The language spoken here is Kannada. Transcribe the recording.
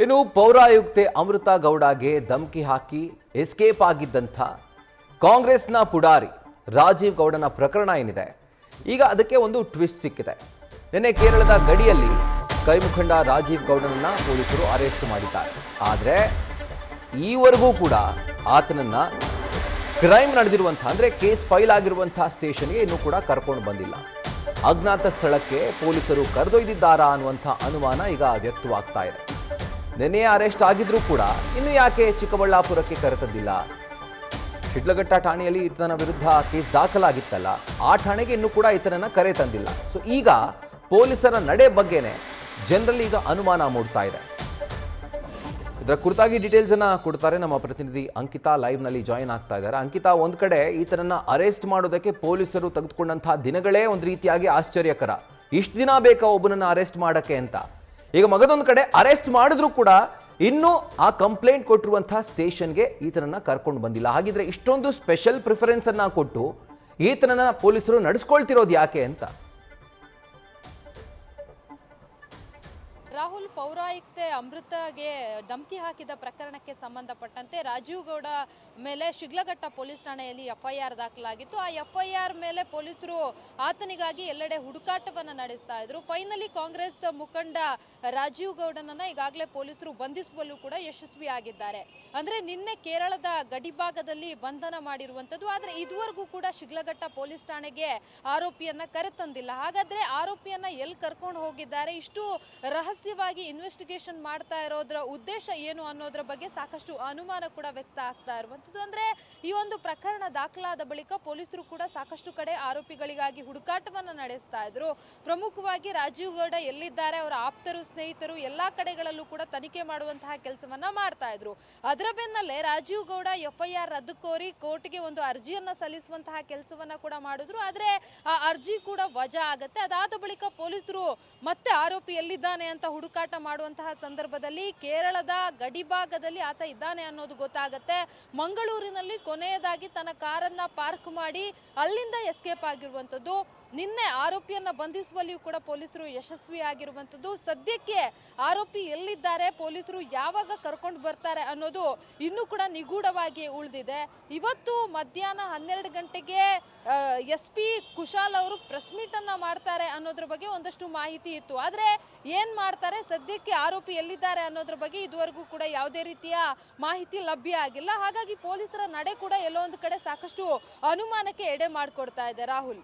ಇನ್ನು ಪೌರಾಯುಕ್ತೆ ಅಮೃತಾ ಗೌಡಗೆ ಧಮಕಿ ಹಾಕಿ ಎಸ್ಕೇಪ್ ಆಗಿದ್ದಂಥ ಕಾಂಗ್ರೆಸ್ನ ಪುಡಾರಿ ರಾಜೀವ್ ಗೌಡನ ಪ್ರಕರಣ ಏನಿದೆ, ಈಗ ಅದಕ್ಕೆ ಒಂದು ಟ್ವಿಸ್ಟ್ ಸಿಕ್ಕಿದೆ. ನಿನ್ನೆ ಕೇರಳದ ಗಡಿಯಲ್ಲಿ ಕೈಮುಖಂಡ ರಾಜೀವ್ ಗೌಡನನ್ನ ಪೊಲೀಸರು ಅರೆಸ್ಟ್ ಮಾಡಿದ್ದಾರೆ. ಆದರೆ ಈವರೆಗೂ ಕೂಡ ಆತನನ್ನ ಕ್ರೈಮ್ ನಡೆದಿರುವಂತಹ ಅಂದ್ರೆ ಕೇಸ್ ಫೈಲ್ ಆಗಿರುವಂತಹ ಸ್ಟೇಷನ್ಗೆ ಇನ್ನೂ ಕೂಡ ಕರ್ಕೊಂಡು ಬಂದಿಲ್ಲ. ಅಜ್ಞಾತ ಸ್ಥಳಕ್ಕೆ ಪೊಲೀಸರು ಕರೆದೊಯ್ದಿದ್ದಾರಾ ಅನ್ನುವಂಥ ಅನುಮಾನ ಈಗ ವ್ಯಕ್ತವಾಗ್ತಾ ಇದೆ. ನಿನ್ನೆ ಅರೆಸ್ಟ್ ಆಗಿದ್ರೂ ಕೂಡ ಇನ್ನು ಯಾಕೆ ಚಿಕ್ಕಬಳ್ಳಾಪುರಕ್ಕೆ ಕರೆತಂದಿಲ್ಲ? ಶಿಡ್ಲಘಟ್ಟ ಠಾಣೆಯಲ್ಲಿ ಈತನ ವಿರುದ್ಧ ಕೇಸ್ ದಾಖಲಾಗಿತ್ತಲ್ಲ, ಆ ಠಾಣೆಗೆ ಇನ್ನೂ ಕೂಡ ಈತನನ್ನ ಕರೆ ತಂದಿಲ್ಲ. ಸೊ ಈಗ ಪೊಲೀಸರ ನಡೆ ಬಗ್ಗೆನೇ ಜನರಲ್ಲಿ ಈಗ ಅನುಮಾನ ಮೂಡ್ತಾ ಇದೆ. ಇದರ ಕುರಿತಾಗಿ ಡೀಟೇಲ್ಸ್ ಅನ್ನ ಕೊಡ್ತಾರೆ ನಮ್ಮ ಪ್ರತಿನಿಧಿ ಅಂಕಿತಾ. ಲೈವ್ ನಲ್ಲಿ ಜಾಯಿನ್ ಆಗ್ತಾ ಇದ್ದಾರೆ. ಅಂಕಿತಾ, ಒಂದ್ ಕಡೆ ಈತನನ್ನ ಅರೆಸ್ಟ್ ಮಾಡೋದಕ್ಕೆ ಪೊಲೀಸರು ತೆಗೆದುಕೊಂಡಂತಹ ದಿನಗಳೇ ಒಂದು ರೀತಿಯಾಗಿ ಆಶ್ಚರ್ಯಕರ. ಇಷ್ಟು ದಿನ ಬೇಕಾ ಒಬ್ಬನನ್ನ ಅರೆಸ್ಟ್ ಮಾಡಕ್ಕೆ ಅಂತ. ಈಗ ಮಗದೊಂದು ಕಡೆ ಅರೆಸ್ಟ್ ಮಾಡಿದ್ರು ಕೂಡ ಇನ್ನೂ ಆ ಕಂಪ್ಲೇಂಟ್ ಕೊಟ್ಟಿರುವಂತಹ ಸ್ಟೇಷನ್ಗೆ ಈತನನ್ನ ಕರ್ಕೊಂಡು ಬಂದಿಲ್ಲ. ಹಾಗಿದ್ರೆ ಇಷ್ಟೊಂದು ಸ್ಪೆಷಲ್ ಪ್ರಿಫರೆನ್ಸ್ ಅನ್ನ ಕೊಟ್ಟು ಈತನನ್ನ ಪೊಲೀಸರು ನಡೆಸ್ಕೊಳ್ತಿರೋದು ಯಾಕೆ ಅಂತ? ರಾಹುಲ್, ಪೌರಾಯುಕ್ತೆ ಅಮೃತಗೆ ಧಮಕಿ ಹಾಕಿದ ಪ್ರಕರಣಕ್ಕೆ ಸಂಬಂಧಪಟ್ಟಂತೆ ರಾಜೀವ್ ಗೌಡ ಮೇಲೆ ಶಿಡ್ಲಘಟ್ಟ ಪೊಲೀಸ್ ಠಾಣೆಯಲ್ಲಿ ಎಫ್ಐಆರ್ ದಾಖಲಾಗಿತ್ತು. ಆ ಎಫ್ಐಆರ್ ಮೇಲೆ ಪೊಲೀಸರು ಆತನಿಗಾಗಿ ಎಲ್ಲೆಡೆ ಹುಡುಕಾಟವನ್ನು ನಡೆಸ್ತಾ ಇದ್ರು. ಫೈನಲಿ ಕಾಂಗ್ರೆಸ್ ಮುಖಂಡ ರಾಜೀವ್ ಗೌಡನನ್ನ ಈಗಾಗಲೇ ಪೊಲೀಸರು ಬಂಧಿಸುವಲ್ಲೂ ಕೂಡ ಯಶಸ್ವಿಯಾಗಿದ್ದಾರೆ. ಅಂದ್ರೆ ನಿನ್ನೆ ಕೇರಳದ ಗಡಿಭಾಗದಲ್ಲಿ ಬಂಧನ ಮಾಡಿರುವಂತದ್ದು. ಆದ್ರೆ ಇದುವರೆಗೂ ಕೂಡ ಶಿಡ್ಲಘಟ್ಟ ಪೊಲೀಸ್ ಠಾಣೆಗೆ ಆರೋಪಿಯನ್ನ ಕರೆತಂದಿಲ್ಲ. ಹಾಗಾದ್ರೆ ಆರೋಪಿಯನ್ನ ಎಲ್ಲಿ ಕರ್ಕೊಂಡು ಹೋಗಿದ್ದಾರೆ, ಇಷ್ಟು ರಹಸ್ಯವಾಗಿ ಇನ್ವೆಸ್ಟಿಗೇಷನ್ ಮಾಡ್ತಾ ಇರೋದ್ರ ಉದ್ದೇಶ ಏನು ಅನ್ನೋದ್ರ ಬಗ್ಗೆ ಸಾಕಷ್ಟು ಅನುಮಾನ ಕೂಡ ವ್ಯಕ್ತ ಆಗ್ತಾ ಇರುವಂತದ್ದು. ಅಂದ್ರೆ ಈ ಒಂದು ಪ್ರಕರಣ ದಾಖಲಾದ ಬಳಿಕ ಪೊಲೀಸರು ಕೂಡ ಸಾಕಷ್ಟು ಕಡೆ ಆರೋಪಿಗಳಿಗಾಗಿ ಹುಡುಕಾಟವನ್ನ ನಡೆಸ್ತಾ ಇದ್ರು. ಪ್ರಮುಖವಾಗಿ ರಾಜೀವ್ ಗೌಡ ಎಲ್ಲಿದ್ದಾರೆ, ಅವರ ಆಪ್ತರು, ಸ್ನೇಹಿತರು ಎಲ್ಲಾ ಕಡೆಗಳಲ್ಲೂ ಕೂಡ ತನಿಖೆ ಮಾಡುವಂತಹ ಕೆಲಸವನ್ನ ಮಾಡ್ತಾ ಇದ್ರು. ಅದರ ಬೆನ್ನಲ್ಲೇ ರಾಜೀವ್ ಗೌಡ ಎಫ್ಐಆರ್ ರದ್ದು ಕೋರಿ ಕೋರ್ಟ್ಗೆ ಒಂದು ಅರ್ಜಿಯನ್ನ ಸಲ್ಲಿಸುವಂತಹ ಕೆಲಸವನ್ನ ಕೂಡ ಮಾಡಿದ್ರು. ಆದ್ರೆ ಆ ಅರ್ಜಿ ಕೂಡ ವಜಾ ಆಗತ್ತೆ. ಅದಾದ ಬಳಿಕ ಪೊಲೀಸರು ಮತ್ತೆ ಆರೋಪಿ ಎಲ್ಲಿದ್ದಾನೆ ಅಂತ ಹುಡುಕಾಟ ಮಾಡುವಂತಹ ಸಂದರ್ಭದಲ್ಲಿ ಕೇರಳದ ಗಡಿಭಾಗದಲ್ಲಿ ಆತ ಇದ್ದಾನೆ ಅನ್ನೋದು ಗೊತ್ತಾಗತ್ತೆ. ಮಂಗಳೂರಿನಲ್ಲಿ ಕೊನೆಯದಾಗಿ ತನ್ನ ಕಾರನ್ನ ಪಾರ್ಕ್ ಮಾಡಿ ಅಲ್ಲಿಂದ ಎಸ್ಕೇಪ್ ಆಗಿರುವಂತದ್ದು. ನಿನ್ನೆ ಆರೋಪಿಯನ್ನ ಬಂಧಿಸುವಲ್ಲಿಯೂ ಕೂಡ ಪೊಲೀಸರು ಯಶಸ್ವಿಯಾಗಿರುವಂತದ್ದು. ಸದ್ಯಕ್ಕೆ ಆರೋಪಿ ಎಲ್ಲಿದ್ದಾರೆ, ಪೊಲೀಸರು ಯಾವಾಗ ಕರ್ಕೊಂಡು ಬರ್ತಾರೆ ಅನ್ನೋದು ಇನ್ನೂ ಕೂಡ ನಿಗೂಢವಾಗಿ ಉಳಿದಿದೆ. ಇವತ್ತು ಮಧ್ಯಾಹ್ನ 12 ಗಂಟೆಗೆ SP ಕುಶಾಲ್ ಅವರು ಪ್ರೆಸ್ ಮೀಟ್ ಅನ್ನ ಮಾಡ್ತಾರೆ ಅನ್ನೋದ್ರ ಬಗ್ಗೆ ಒಂದಷ್ಟು ಮಾಹಿತಿ ಇತ್ತು. ಆದ್ರೆ ಏನ್ ಮಾಡ್ತಾರೆ, ಸದ್ಯಕ್ಕೆ ಆರೋಪಿ ಎಲ್ಲಿದ್ದಾರೆ ಅನ್ನೋದ್ರ ಬಗ್ಗೆ ಇದುವರೆಗೂ ಕೂಡ ಯಾವುದೇ ರೀತಿಯ ಮಾಹಿತಿ ಲಭ್ಯ ಆಗಿಲ್ಲ. ಹಾಗಾಗಿ ಪೊಲೀಸರ ನಡೆ ಕೂಡ ಎಲ್ಲೋ ಒಂದು ಕಡೆ ಸಾಕಷ್ಟು ಅನುಮಾನಕ್ಕೆ ಎಡೆ ಮಾಡಿಕೊಡ್ತಾ ಇದೆ. ರಾಹುಲ್.